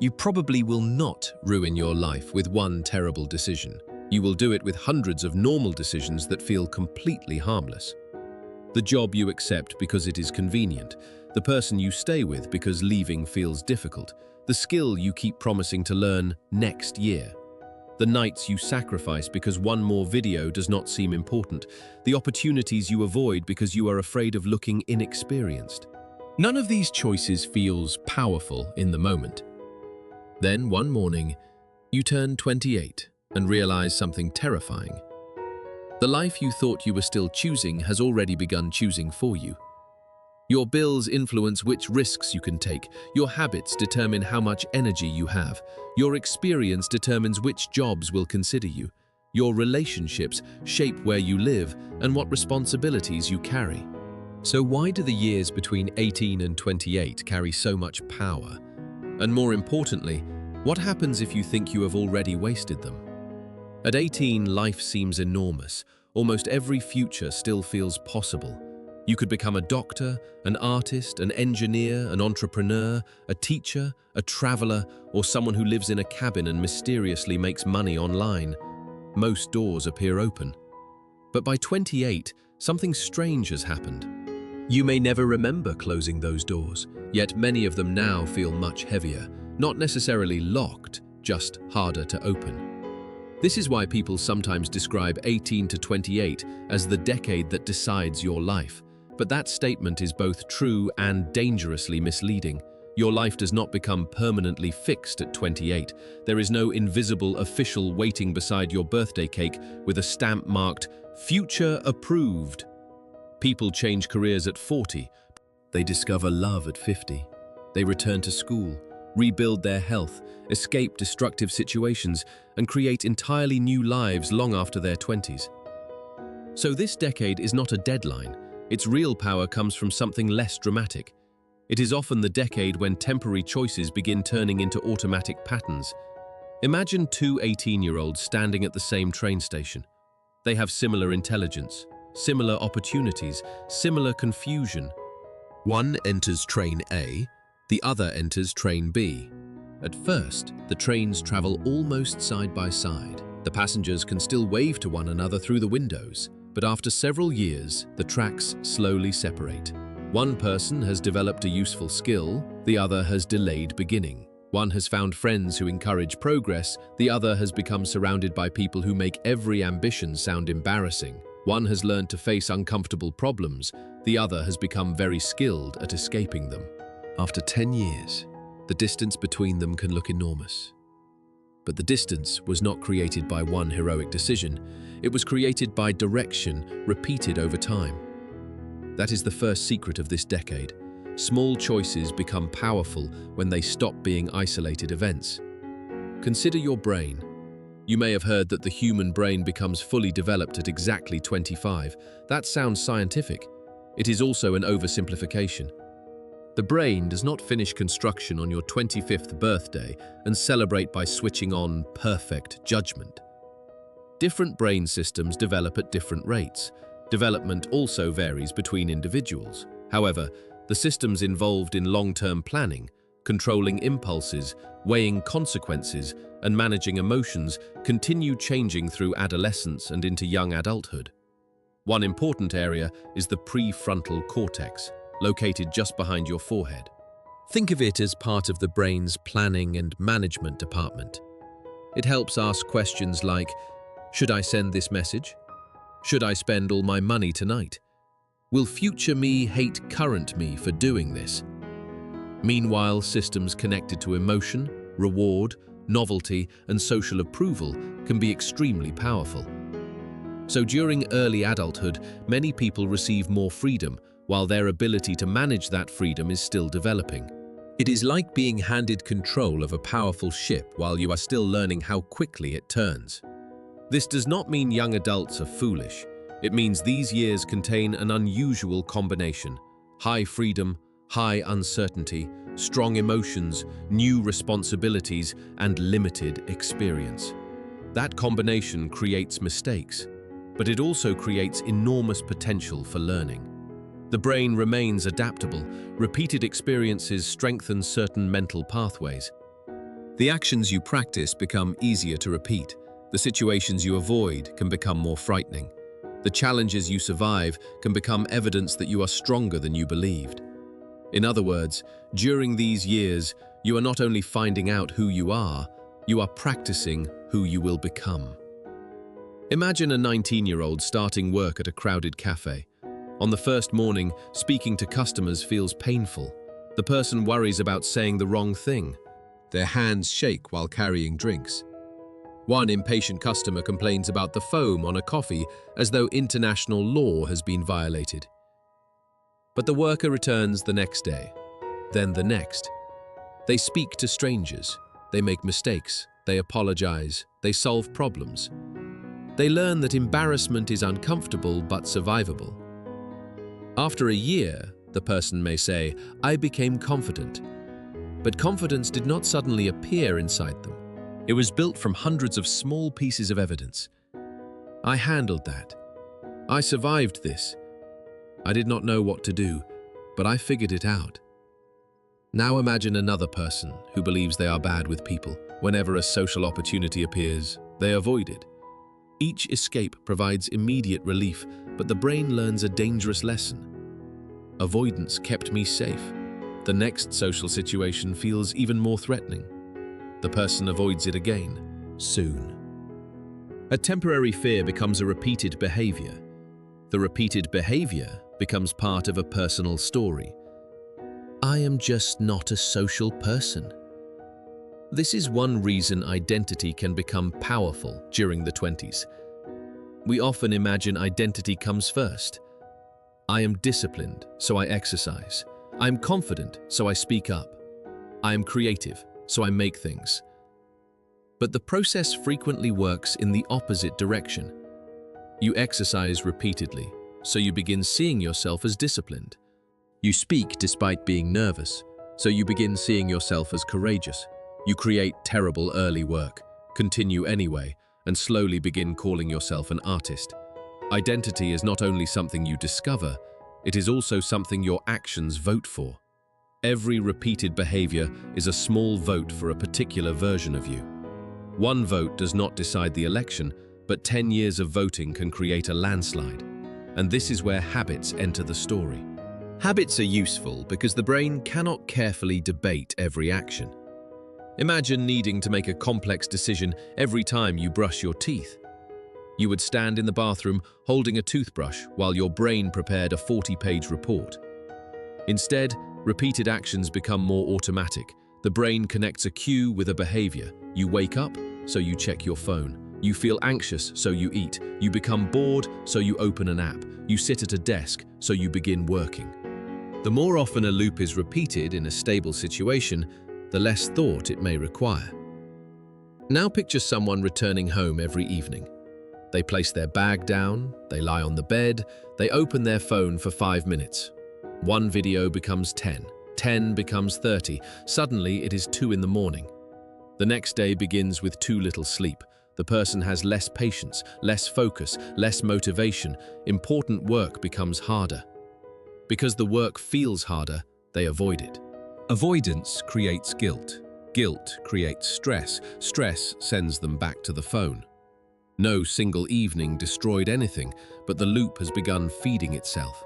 You probably will not ruin your life with one terrible decision. You will do it with hundreds of normal decisions that feel completely harmless. The job you accept because it is convenient, the person you stay with because leaving feels difficult, the skill you keep promising to learn next year, the nights you sacrifice because one more video does not seem important, the opportunities you avoid because you are afraid of looking inexperienced. None of these choices feels powerful in the moment. Then one morning, you turn 28 and realize something terrifying. The life you thought you were still choosing has already begun choosing for you. Your bills influence which risks you can take. Your habits determine how much energy you have. Your experience determines which jobs will consider you. Your relationships shape where you live and what responsibilities you carry. So why do the years between 18 and 28 carry so much power? And more importantly, what happens if you think you have already wasted them? At 18, life seems enormous. Almost every future still feels possible. You could become a doctor, an artist, an engineer, an entrepreneur, a teacher, a traveler, or someone who lives in a cabin and mysteriously makes money online. Most doors appear open. But by 28, something strange has happened. You may never remember closing those doors, yet many of them now feel much heavier, not necessarily locked, just harder to open. This is why people sometimes describe 18 to 28 as the decade that decides your life. But that statement is both true and dangerously misleading. Your life does not become permanently fixed at 28. There is no invisible official waiting beside your birthday cake with a stamp marked, "Future Approved." People change careers at 40. They discover love at 50. They return to school, rebuild their health, escape destructive situations, and create entirely new lives long after their 20s. So this decade is not a deadline. Its real power comes from something less dramatic. It is often the decade when temporary choices begin turning into automatic patterns. Imagine two 18-year-olds standing at the same train station. They have similar intelligence, similar opportunities, similar confusion. One enters train A, the other enters train B. At first, the trains travel almost side by side. The passengers can still wave to one another through the windows, but after several years, the tracks slowly separate. One person has developed a useful skill, the other has delayed beginning. One has found friends who encourage progress, the other has become surrounded by people who make every ambition sound embarrassing. One has learned to face uncomfortable problems, the other has become very skilled at escaping them. After 10 years, the distance between them can look enormous. But the distance was not created by one heroic decision. It was created by direction repeated over time. That is the first secret of this decade. Small choices become powerful when they stop being isolated events. Consider your brain. You may have heard that the human brain becomes fully developed at exactly 25. That sounds scientific. It is also an oversimplification. The brain does not finish construction on your 25th birthday and celebrate by switching on perfect judgment. Different brain systems develop at different rates. Development also varies between individuals. However, the systems involved in long-term planning, controlling impulses, weighing consequences, and managing emotions continue changing through adolescence and into young adulthood. One important area is the prefrontal cortex, located just behind your forehead. Think of it as part of the brain's planning and management department. It helps ask questions like, should I send this message? Should I spend all my money tonight? Will future me hate current me for doing this? Meanwhile, systems connected to emotion, reward, novelty, and social approval can be extremely powerful. So during early adulthood, many people receive more freedom, while their ability to manage that freedom is still developing. It is like being handed control of a powerful ship while you are still learning how quickly it turns. This does not mean young adults are foolish. It means these years contain an unusual combination: high freedom, high uncertainty, strong emotions, new responsibilities, and limited experience. That combination creates mistakes, but it also creates enormous potential for learning. The brain remains adaptable. Repeated experiences strengthen certain mental pathways. The actions you practice become easier to repeat. The situations you avoid can become more frightening. The challenges you survive can become evidence that you are stronger than you believed. In other words, during these years, you are not only finding out who you are practicing who you will become. Imagine a 19-year-old starting work at a crowded cafe. On the first morning, speaking to customers feels painful. The person worries about saying the wrong thing. Their hands shake while carrying drinks. One impatient customer complains about the foam on a coffee as though international law has been violated. But the worker returns the next day, then the next. They speak to strangers, they make mistakes, they apologize, they solve problems. They learn that embarrassment is uncomfortable but survivable. After a year, the person may say, "I became confident." But confidence did not suddenly appear inside them. It was built from hundreds of small pieces of evidence. I handled that. I survived this. I did not know what to do, but I figured it out. Now imagine another person who believes they are bad with people. Whenever a social opportunity appears, they avoid it. Each escape provides immediate relief, but the brain learns a dangerous lesson. Avoidance kept me safe. The next social situation feels even more threatening. The person avoids it again, soon. A temporary fear becomes a repeated behavior. The repeated behavior becomes part of a personal story. I am just not a social person. This is one reason identity can become powerful during the 20s. We often imagine identity comes first. I am disciplined, so I exercise. I am confident, so I speak up. I am creative, so I make things. But the process frequently works in the opposite direction. You exercise repeatedly, so you begin seeing yourself as disciplined. You speak despite being nervous, so you begin seeing yourself as courageous. You create terrible early work, continue anyway, and slowly begin calling yourself an artist. Identity is not only something you discover, it is also something your actions vote for. Every repeated behavior is a small vote for a particular version of you. One vote does not decide the election, but 10 years of voting can create a landslide. And this is where habits enter the story. Habits are useful because the brain cannot carefully debate every action. Imagine needing to make a complex decision every time you brush your teeth. You would stand in the bathroom holding a toothbrush while your brain prepared a 40-page report. Instead, repeated actions become more automatic. The brain connects a cue with a behavior. You wake up, so you check your phone. You feel anxious, so you eat. You become bored, so you open an app. You sit at a desk, so you begin working. The more often a loop is repeated in a stable situation, the less thought it may require. Now picture someone returning home every evening. They place their bag down, they lie on the bed, they open their phone for 5 minutes. One video becomes 10, 10 becomes 30, suddenly it is 2 in the morning. The next day begins with too little sleep. The person has less patience, less focus, less motivation. Important work becomes harder. Because the work feels harder, they avoid it. Avoidance creates guilt. Guilt creates stress. Stress sends them back to the phone. No single evening destroyed anything, but the loop has begun feeding itself.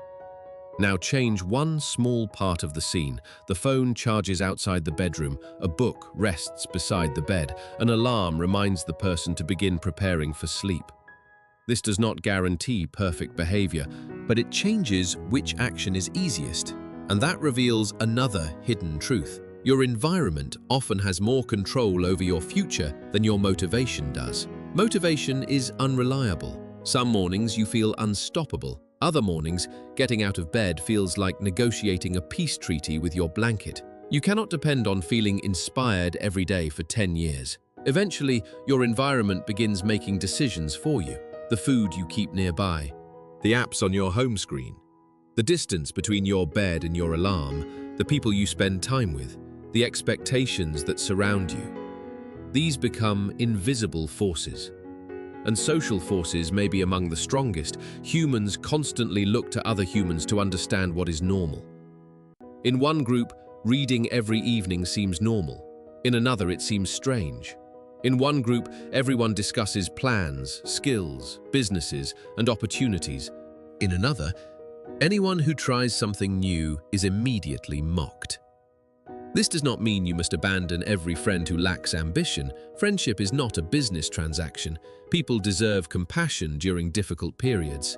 Now change one small part of the scene. The phone charges outside the bedroom, a book rests beside the bed, an alarm reminds the person to begin preparing for sleep. This does not guarantee perfect behavior, but it changes which action is easiest. And that reveals another hidden truth. Your environment often has more control over your future than your motivation does. Motivation is unreliable. Some mornings you feel unstoppable. Other mornings, getting out of bed feels like negotiating a peace treaty with your blanket. You cannot depend on feeling inspired every day for 10 years. Eventually, your environment begins making decisions for you. The food you keep nearby, the apps on your home screen, the distance between your bed and your alarm, the people you spend time with, the expectations that surround you. These become invisible forces. And social forces may be among the strongest. Humans constantly look to other humans to understand what is normal. In one group, reading every evening seems normal. In another, it seems strange. In one group, everyone discusses plans, skills, businesses, and opportunities. In another, anyone who tries something new is immediately mocked. This does not mean you must abandon every friend who lacks ambition. Friendship is not a business transaction. People deserve compassion during difficult periods.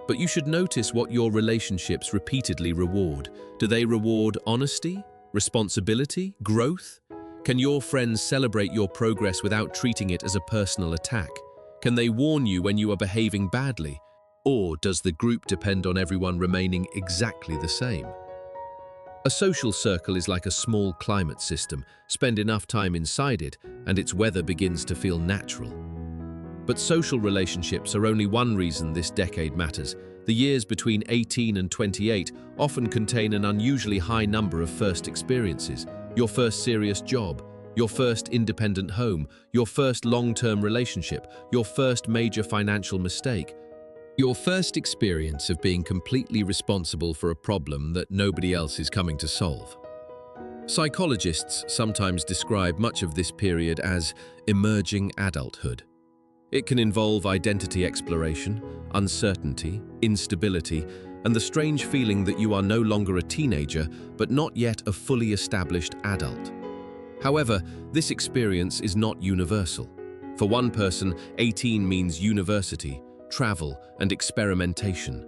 But you should notice what your relationships repeatedly reward. Do they reward honesty, responsibility, growth? Can your friends celebrate your progress without treating it as a personal attack? Can they warn you when you are behaving badly? Or does the group depend on everyone remaining exactly the same? A social circle is like a small climate system. Spend enough time inside it, and its weather begins to feel natural. But social relationships are only one reason this decade matters. The years between 18 and 28 often contain an unusually high number of first experiences. Your first serious job, your first independent home, your first long-term relationship, your first major financial mistake. Your first experience of being completely responsible for a problem that nobody else is coming to solve. Psychologists sometimes describe much of this period as emerging adulthood. It can involve identity exploration, uncertainty, instability, and the strange feeling that you are no longer a teenager, but not yet a fully established adult. However, this experience is not universal. For one person, 18 means university, travel, and experimentation.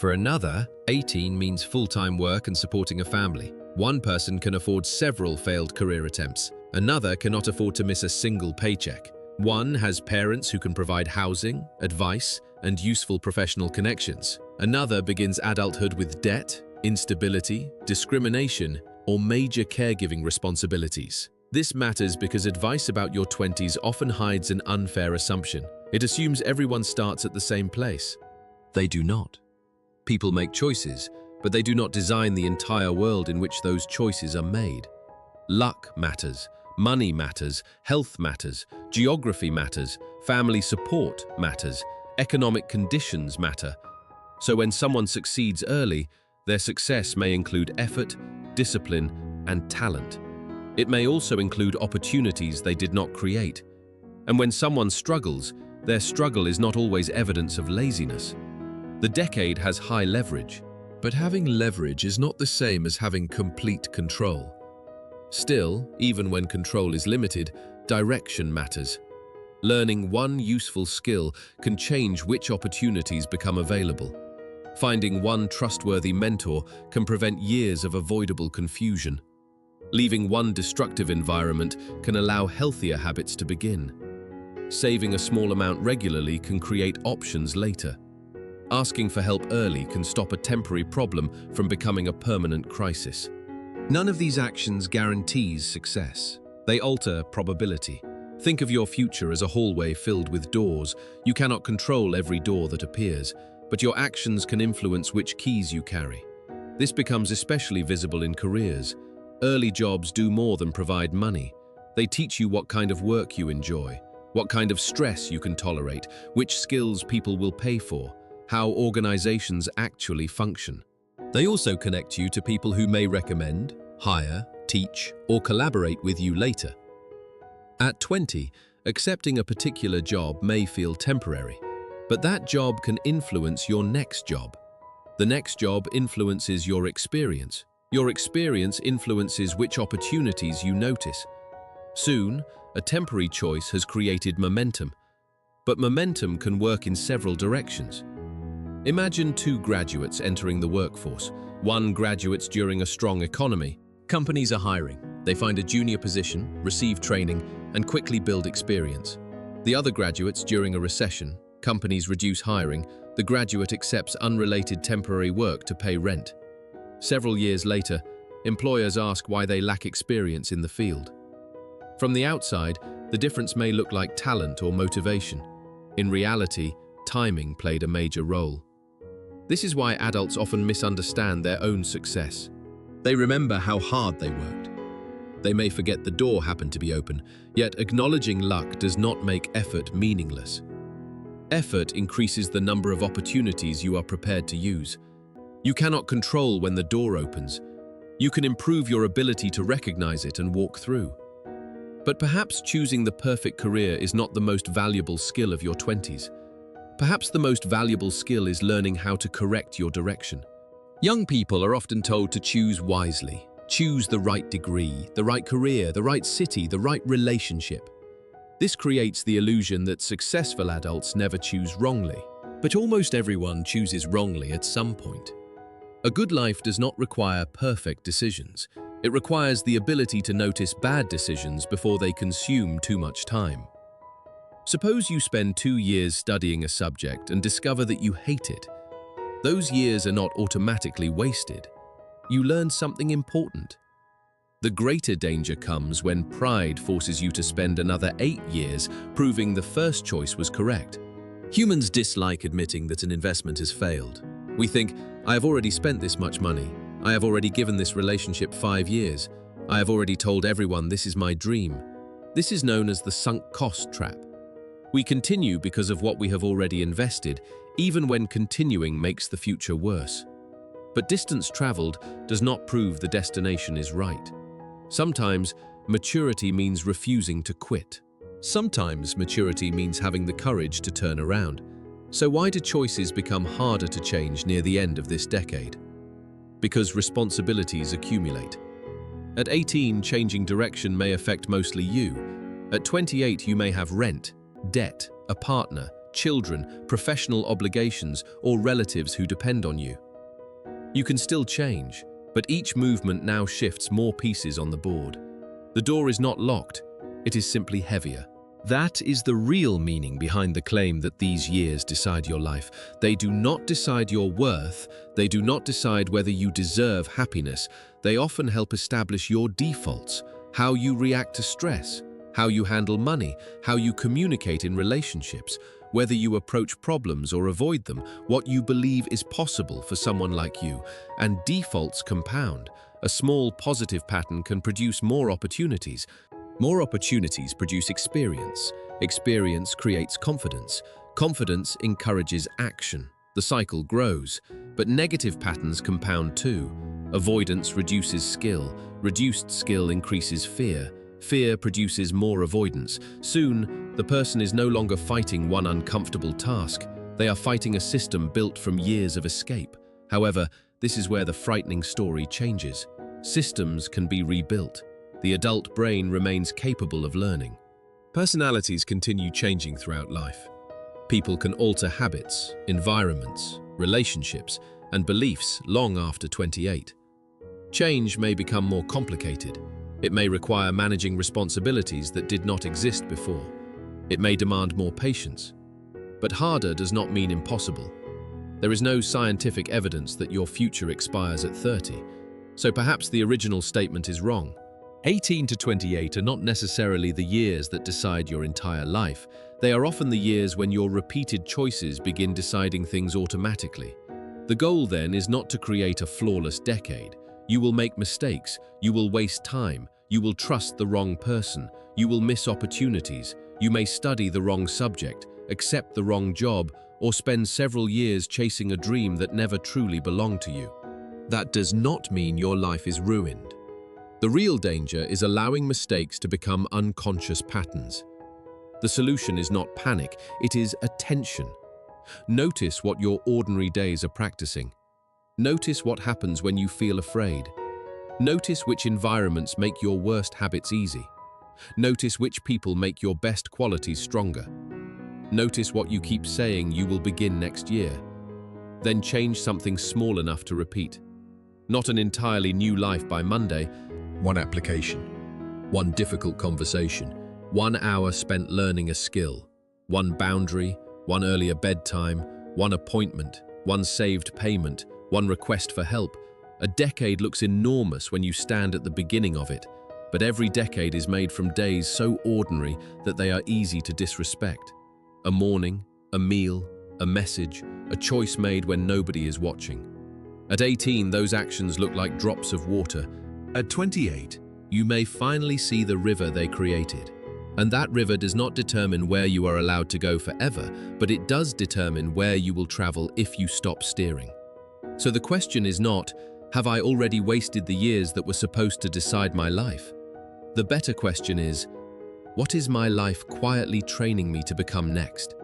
For another, 18 means full-time work and supporting a family. One person can afford several failed career attempts. Another cannot afford to miss a single paycheck. One has parents who can provide housing, advice, and useful professional connections. Another begins adulthood with debt, instability, discrimination, or major caregiving responsibilities. This matters because advice about your 20s often hides an unfair assumption. It assumes everyone starts at the same place. They do not. People make choices, but they do not design the entire world in which those choices are made. Luck matters, money matters, health matters, geography matters, family support matters, economic conditions matter. So when someone succeeds early, their success may include effort, discipline, and talent. It may also include opportunities they did not create. And when someone struggles, their struggle is not always evidence of laziness. The decade has high leverage, but having leverage is not the same as having complete control. Still, even when control is limited, direction matters. Learning one useful skill can change which opportunities become available. Finding one trustworthy mentor can prevent years of avoidable confusion. Leaving one destructive environment can allow healthier habits to begin. Saving a small amount regularly can create options later. Asking for help early can stop a temporary problem from becoming a permanent crisis. None of these actions guarantees success. They alter probability. Think of your future as a hallway filled with doors. You cannot control every door that appears, but your actions can influence which keys you carry. This becomes especially visible in careers. Early jobs do more than provide money. They teach you what kind of work you enjoy, what kind of stress you can tolerate, which skills people will pay for, how organizations actually function. They also connect you to people who may recommend, hire, teach, or collaborate with you later. At 20, accepting a particular job may feel temporary, but that job can influence your next job. The next job influences your experience. Your experience influences which opportunities you notice. Soon, a temporary choice has created momentum, but momentum can work in several directions. Imagine two graduates entering the workforce. One graduates during a strong economy. Companies are hiring. They find a junior position, receive training, and quickly build experience. The other graduates during a recession. Companies reduce hiring. The graduate accepts unrelated temporary work to pay rent. Several years later, employers ask why they lack experience in the field. From the outside, the difference may look like talent or motivation. In reality, timing played a major role. This is why adults often misunderstand their own success. They remember how hard they worked. They may forget the door happened to be open, yet acknowledging luck does not make effort meaningless. Effort increases the number of opportunities you are prepared to use. You cannot control when the door opens. You can improve your ability to recognize it and walk through. But perhaps choosing the perfect career is not the most valuable skill of your 20s. Perhaps the most valuable skill is learning how to correct your direction. Young people are often told to choose wisely, choose the right degree, the right career, the right city, the right relationship. This creates the illusion that successful adults never choose wrongly. But almost everyone chooses wrongly at some point. A good life does not require perfect decisions. It requires the ability to notice bad decisions before they consume too much time. Suppose you spend 2 years studying a subject and discover that you hate it. Those years are not automatically wasted. You learn something important. The greater danger comes when pride forces you to spend another 8 years proving the first choice was correct. Humans dislike admitting that an investment has failed. We think, I have already spent this much money. I have already given this relationship 5 years. I have already told everyone this is my dream. This is known as the sunk cost trap. We continue because of what we have already invested, even when continuing makes the future worse. But distance traveled does not prove the destination is right. Sometimes, maturity means refusing to quit. Sometimes, maturity means having the courage to turn around. So why do choices become harder to change near the end of this decade? Because responsibilities accumulate. At 18, changing direction may affect mostly you. At 28, you may have rent, debt, a partner, children, professional obligations, or relatives who depend on you. You can still change, but each movement now shifts more pieces on the board. The door is not locked, it is simply heavier. That is the real meaning behind the claim that these years decide your life. They do not decide your worth, they do not decide whether you deserve happiness. They often help establish your defaults, how you react to stress, how you handle money, how you communicate in relationships, whether you approach problems or avoid them, what you believe is possible for someone like you. And defaults compound. A small positive pattern can produce more opportunities. More opportunities produce experience. Experience creates confidence. Confidence encourages action. The cycle grows. But negative patterns compound too. Avoidance reduces skill. Reduced skill increases fear. Fear produces more avoidance. Soon, the person is no longer fighting one uncomfortable task. They are fighting a system built from years of escape. However, this is where the frightening story changes. Systems can be rebuilt. The adult brain remains capable of learning. Personalities continue changing throughout life. People can alter habits, environments, relationships, and beliefs long after 28. Change may become more complicated. It may require managing responsibilities that did not exist before. It may demand more patience. But harder does not mean impossible. There is no scientific evidence that your future expires at 30. So perhaps the original statement is wrong. 18 to 28 are not necessarily the years that decide your entire life. They are often the years when your repeated choices begin deciding things automatically. The goal then is not to create a flawless decade. You will make mistakes, you will waste time, you will trust the wrong person, you will miss opportunities, you may study the wrong subject, accept the wrong job, or spend several years chasing a dream that never truly belonged to you. That does not mean your life is ruined. The real danger is allowing mistakes to become unconscious patterns. The solution is not panic, it is attention. Notice what your ordinary days are practicing. Notice what happens when you feel afraid. Notice which environments make your worst habits easy. Notice which people make your best qualities stronger. Notice what you keep saying you will begin next year. Then change something small enough to repeat. Not an entirely new life by Monday. One application, one difficult conversation, 1 hour spent learning a skill, one boundary, one earlier bedtime, one appointment, one saved payment, one request for help. A decade looks enormous when you stand at the beginning of it, but every decade is made from days so ordinary that they are easy to disrespect. A morning, a meal, a message, a choice made when nobody is watching. At 18, those actions look like drops of water. At 28, you may finally see the river they created. And that river does not determine where you are allowed to go forever, but it does determine where you will travel if you stop steering. So the question is not, have I already wasted the years that were supposed to decide my life? The better question is, What is my life quietly training me to become next?